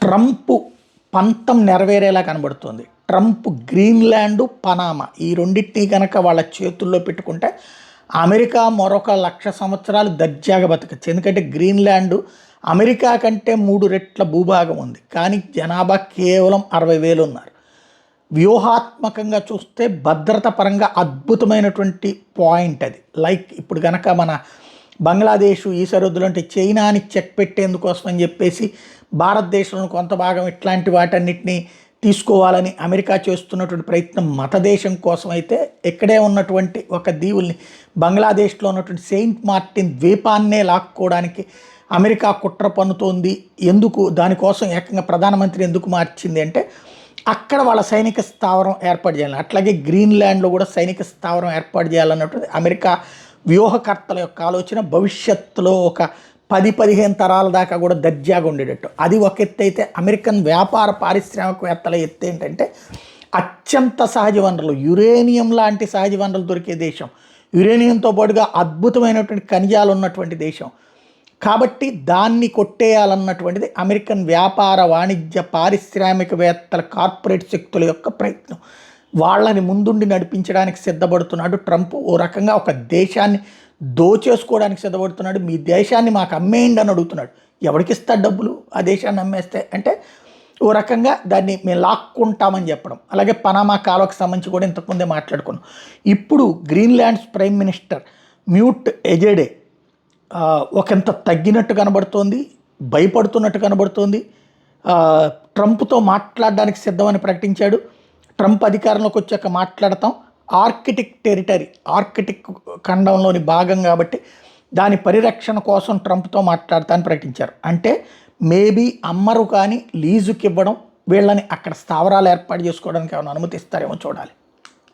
Trump పంతం నెరవేరేలా కనబడుతుంది. Trump Greenland, Panama ఈ రెండింటినీ కనుక వాళ్ళ చేతుల్లో పెట్టుకుంటే అమెరికా మరొక 1,00,000 సంవత్సరాలు దర్జాగా బతకచ్చు. ఎందుకంటే గ్రీన్లాండ్ అమెరికా కంటే 3 రెట్ల భూభాగం ఉంది, కానీ జనాభా కేవలం 60,000 ఉన్నారు. వ్యూహాత్మకంగా చూస్తే భద్రత పరంగా అద్భుతమైనటువంటి పాయింట్ అది. లైక్ ఇప్పుడు కనుక మన బంగ్లాదేశ్ ఈ సరిహద్దులు అంటే చైనాని చెక్ పెట్టేందుకోసం అని చెప్పేసి భారతదేశంలో కొంత భాగం ఇట్లాంటి వాటన్నిటిని తీసుకోవాలని అమెరికా చేస్తున్నటువంటి ప్రయత్నం మత దేశం కోసం అయితే, ఇక్కడే ఉన్నటువంటి ఒక దీవుల్ని బంగ్లాదేశ్లో ఉన్నటువంటి సెయింట్ మార్టిన్ ద్వీపాన్నే లాక్కోవడానికి అమెరికా కుట్ర పన్నుతోంది. ఎందుకు దానికోసం ఏకంగా ప్రధానమంత్రి ఎందుకు మార్చింది అంటే అక్కడ వాళ్ళ సైనిక స్థావరం ఏర్పాటు చేయాలి. అట్లాగే గ్రీన్లాండ్లో కూడా సైనిక స్థావరం ఏర్పాటు చేయాలన్నటువంటి అమెరికా వ్యూహకర్తల యొక్క ఆలోచన. భవిష్యత్తులో ఒక 10-15 తరాల దాకా కూడా దర్జాగా ఉండేటట్టు. అది ఒక ఎత్తు అయితే, అమెరికన్ వ్యాపార పారిశ్రామికవేత్తల ఎత్తు ఏంటంటే అత్యంత సహజ వనరులు, యురేనియం లాంటి సహజ వనరులు దొరికే దేశం, యురేనియంతో పాటుగా అద్భుతమైనటువంటి ఖనిజాలు ఉన్నటువంటి దేశం. కాబట్టి దాన్ని కొట్టేయాలన్నటువంటిది అమెరికన్ వ్యాపార వాణిజ్య పారిశ్రామికవేత్తల కార్పొరేట్ శక్తుల యొక్క ప్రయత్నం. వాళ్ళని ముందుండి నడిపించడానికి సిద్ధపడుతున్నాడు ట్రంప్. ఓ రకంగా ఒక దేశాన్ని దోచేసుకోవడానికి సిద్ధపడుతున్నాడు. మీ దేశాన్ని మాకు అమ్మేయండి అని అడుగుతున్నాడు. ఎవరికి ఇస్తాడు డబ్బులు ఆ దేశాన్ని అమ్మేస్తే? అంటే ఓ రకంగా దాన్ని మేము లాక్కుంటామని చెప్పడం. అలాగే పనామా కాలువకు సంబంధించి కూడా ఇంతకుముందే మాట్లాడుకున్నాం. ఇప్పుడు గ్రీన్లాండ్స్ ప్రైమ్ మినిస్టర్ మ్యూట్ ఎజెడే ఒకంత తగ్గినట్టు కనబడుతోంది, భయపడుతున్నట్టు కనబడుతోంది. ట్రంప్తో మాట్లాడడానికి సిద్ధమని ప్రకటించాడు. ట్రంప్ అధికారంలోకి వచ్చాక మాట్లాడతాం, ఆర్కిటిక్ టెరిటరీ, ఆర్కిటిక్ ఖండంలోని భాగం కాబట్టి దాని పరిరక్షణ కోసం ట్రంప్తో మాట్లాడతానని ప్రకటించారు. అంటే మేబీ అమ్మరు కానీ లీజుకి ఇవ్వడం, వీళ్ళని అక్కడ స్థావరాలు ఏర్పాటు చేసుకోవడానికి ఏమైనా అనుమతిస్తారేమో చూడాలి.